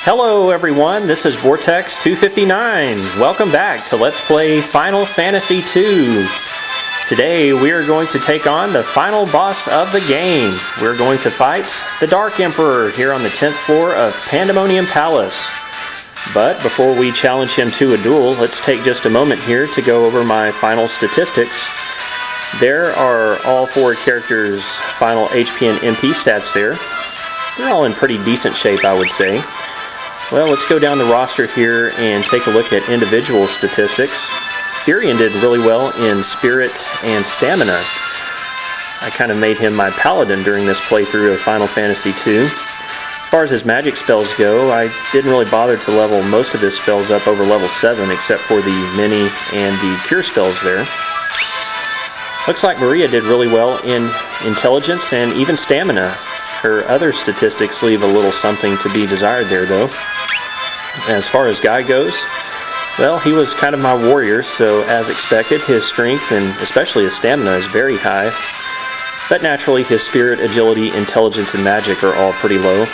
Hello everyone, this is Vortex 259. Welcome back to Let's Play Final Fantasy II. Today we are going to take on the final boss of the game. We're going to fight the Dark Emperor here on the 10th floor of Pandemonium Palace. But before we challenge him to a duel, let's take just a moment here to go over my final statistics. There are all four characters' final HP and MP stats there. They're all in pretty decent shape, I would say. Well, let's go down the roster here and take a look at individual statistics. Firion did really well in Spirit and Stamina. I kind of made him my paladin during this playthrough of Final Fantasy II. As far as his magic spells go, I didn't really bother to level most of his spells up over level 7, except for the Mini and the Cure spells there. Looks like Maria did really well in Intelligence and even Stamina. Her other statistics leave a little something to be desired there, though. As far as Guy goes, well, he was kind of my warrior, so as expected, his strength and especially his stamina is very high. But naturally, his spirit, agility, intelligence, and magic are all pretty low.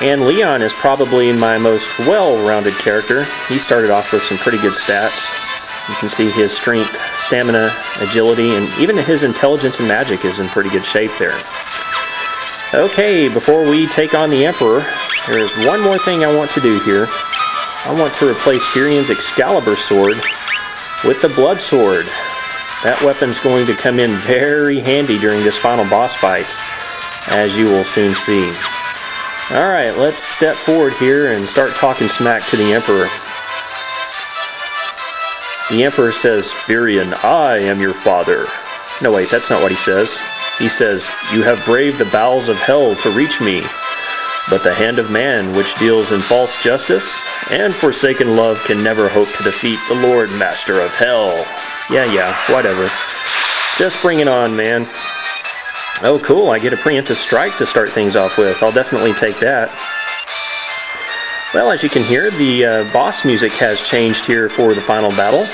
And Leon is probably my most well-rounded character. He started off with some pretty good stats. You can see his strength, stamina, agility, and even his intelligence and magic is in pretty good shape there. Okay, before we take on the Emperor, there is one more thing I want to do here. I want to replace Firion's Excalibur sword with the Blood Sword. That weapon's going to come in very handy during this final boss fight, as you will soon see. Alright, let's step forward here and start talking smack to the Emperor. The Emperor says, "Firion, I am your father." No, wait, that's not what he says. He says, "You have braved the bowels of hell to reach me, but the hand of man, which deals in false justice and forsaken love, can never hope to defeat the Lord Master of Hell." Yeah, whatever. Just bring it on, man. Oh, cool, I get a preemptive strike to start things off with. I'll definitely take that. Well, as you can hear, the boss music has changed here for the final battle.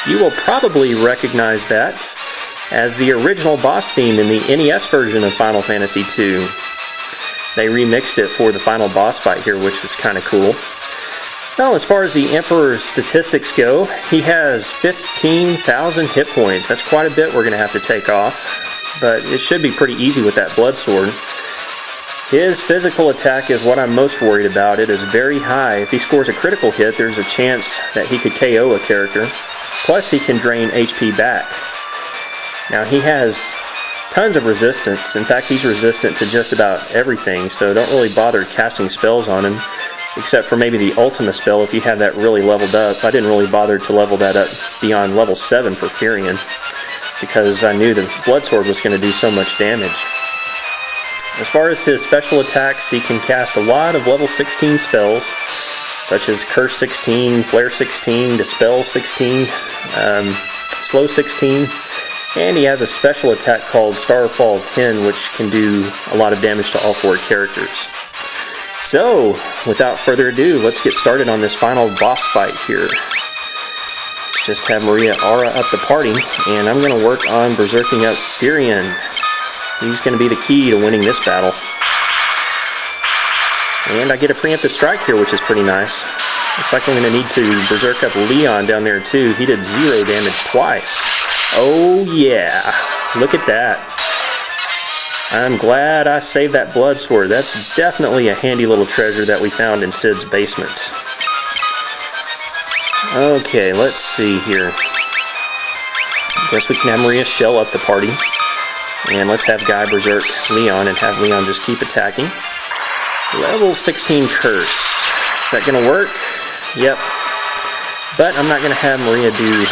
You will probably recognize that as the original boss theme in the NES version of Final Fantasy II. They remixed it for the final boss fight here, which was kind of cool. Well, as far as the Emperor's statistics go, he has 15,000 hit points. That's quite a bit we're going to have to take off, but it should be pretty easy with that Blood Sword. His physical attack is what I'm most worried about. It is very high. If he scores a critical hit, there's a chance that he could KO a character. Plus, he can drain HP back. Now, he has tons of resistance. In fact, he's resistant to just about everything, so don't really bother casting spells on him, except for maybe the Ultima spell if you have that really leveled up. I didn't really bother to level that up beyond level 7 for Firion, because I knew the Blood Sword was going to do so much damage. As far as his special attacks, he can cast a lot of level 16 spells, such as Curse 16, Flare 16, Dispel 16, Slow 16, and he has a special attack called Starfall 10, which can do a lot of damage to all four characters. So, without further ado, let's get started on this final boss fight here. Let's just have Maria aura up the party, and I'm going to work on berserking up Firion. He's going to be the key to winning this battle. And I get a preemptive strike here, which is pretty nice. Looks like I'm going to need to berserk up Leon down there too. He did 0 damage twice. Oh yeah, look at that. I'm glad I saved that Blood Sword. That's definitely a handy little treasure that we found in Cid's basement. Okay, let's see here. Guess we can have Maria shell up the party. And let's have Guy berserk Leon and have Leon just keep attacking. Level 16 Curse. Is that going to work? Yep. But I'm not going to have Maria do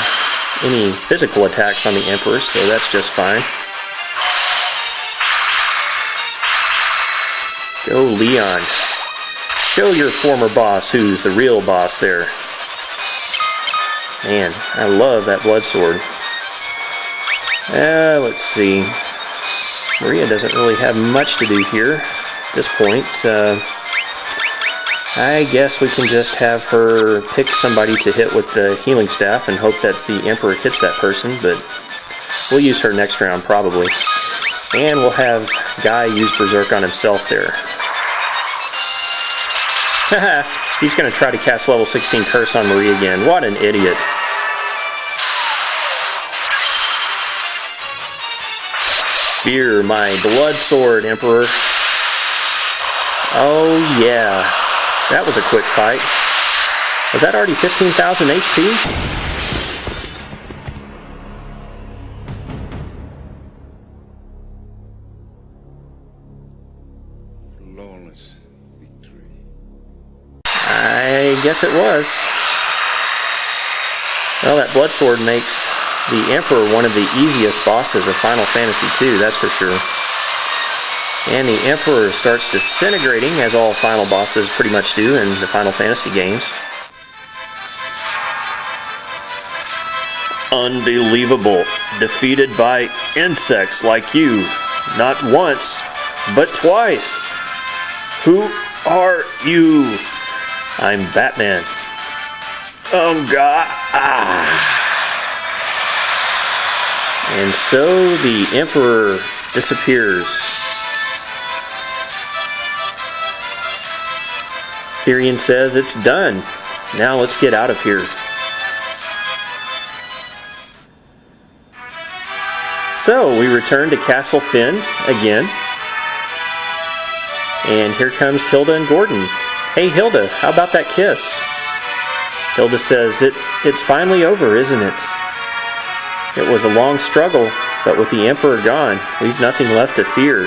any physical attacks on the Emperor, so that's just fine. Go Leon. Show your former boss who's the real boss there. Man, I love that Blood Sword. Let's see. Maria doesn't really have much to do here at this point. I guess we can just have her pick somebody to hit with the healing staff and hope that the Emperor hits that person, but we'll use her next round probably. And we'll have Guy use Berserk on himself there. He's going to try to cast level 16 Curse on Marie again. What an idiot. Fear my blood sword, Emperor. Oh, yeah. That was a quick fight. Was that already 15,000 HP? Flawless victory. I guess it was. Well, that blood sword makes the Emperor one of the easiest bosses of Final Fantasy II, that's for sure. And the Emperor starts disintegrating, as all final bosses pretty much do in the Final Fantasy games. Unbelievable. Defeated by insects like you. Not once, but twice. Who are you? I'm Batman. Oh, God. And so the Emperor disappears. Firion says it's done. Now let's get out of here. So we return to Castle Finn again. And here comes Hilda and Gordon. Hey Hilda, how about that kiss? Hilda says, it's finally over, isn't it? It was a long struggle, but with the Emperor gone, we've nothing left to fear.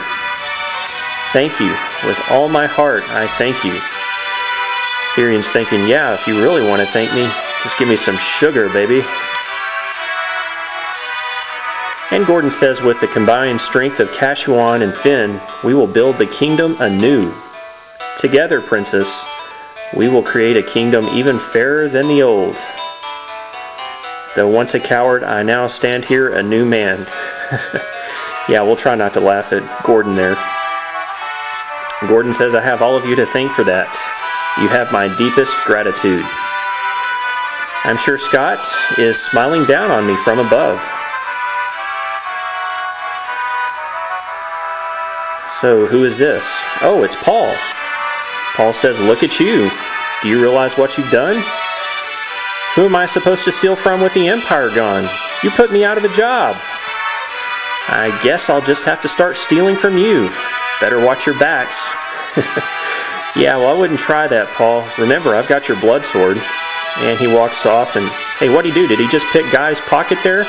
Thank you. With all my heart, I thank you. Firion's thinking, yeah, if you really want to thank me, just give me some sugar, baby. And Gordon says, with the combined strength of Kashuan and Finn, we will build the kingdom anew. Together, princess, we will create a kingdom even fairer than the old. Though once a coward, I now stand here a new man. Yeah, we'll try not to laugh at Gordon there. Gordon says, I have all of you to thank for that. You have my deepest gratitude. I'm sure Scott is smiling down on me from above. So who is this? Oh, it's Paul. Paul says, look at you. Do you realize what you've done? Who am I supposed to steal from with the Empire gone? You put me out of a job. I guess I'll just have to start stealing from you. Better watch your backs. Yeah, well, I wouldn't try that, Paul. Remember, I've got your blood sword. And he walks off and, hey, what'd he do? Did he just pick Guy's pocket there?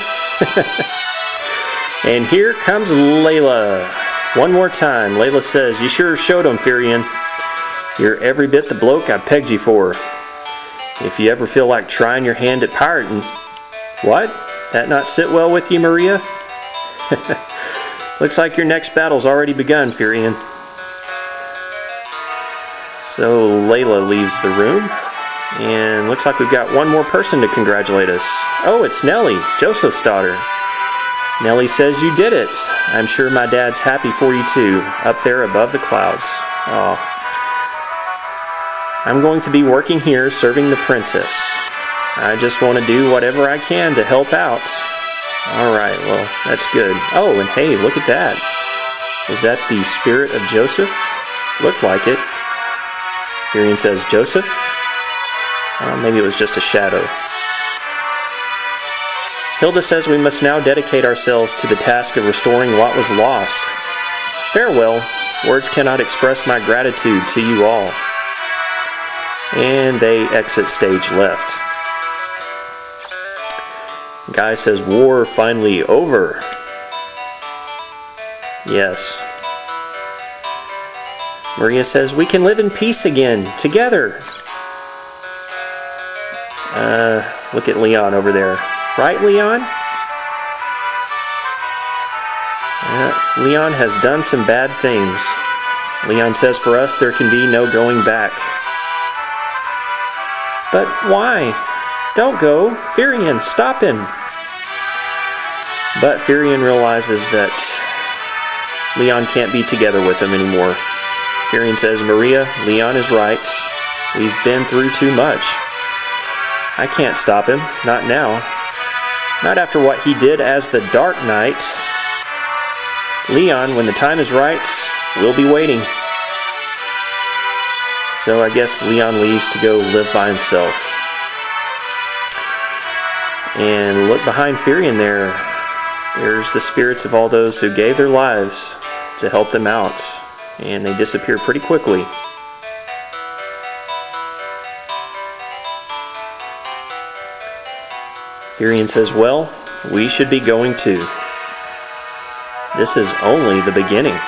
And here comes Layla. One more time, Layla says, you sure showed him, Firion. You're every bit the bloke I pegged you for. If you ever feel like trying your hand at pirating. What? That not sit well with you, Maria? Looks like your next battle's already begun, Firion. So Layla leaves the room, and looks like we've got one more person to congratulate us. Oh, it's Nellie, Joseph's daughter. Nellie says you did it. I'm sure my dad's happy for you too, up there above the clouds. Oh. I'm going to be working here serving the princess. I just want to do whatever I can to help out. Alright, well, that's good. Oh, and hey, look at that. Is that the spirit of Joseph? Looked like it. Firion says, Joseph? Maybe it was just a shadow. Hilda says we must now dedicate ourselves to the task of restoring what was lost. Farewell. Words cannot express my gratitude to you all. And they exit stage left. Guy says, war finally over. Yes. Maria says, we can live in peace again, together. Look at Leon over there. Right, Leon? Leon has done some bad things. Leon says, for us, there can be no going back. But why? Don't go. Firion, stop him. But Firion realizes that Leon can't be together with him anymore. Firion says, Maria, Leon is right. We've been through too much. I can't stop him. Not now. Not after what he did as the Dark Knight. Leon, when the time is right, we'll be waiting. So I guess Leon leaves to go live by himself. And look behind Firion there. There's the spirits of all those who gave their lives to help them out. And they disappear pretty quickly. Firion says, well, we should be going too. This is only the beginning.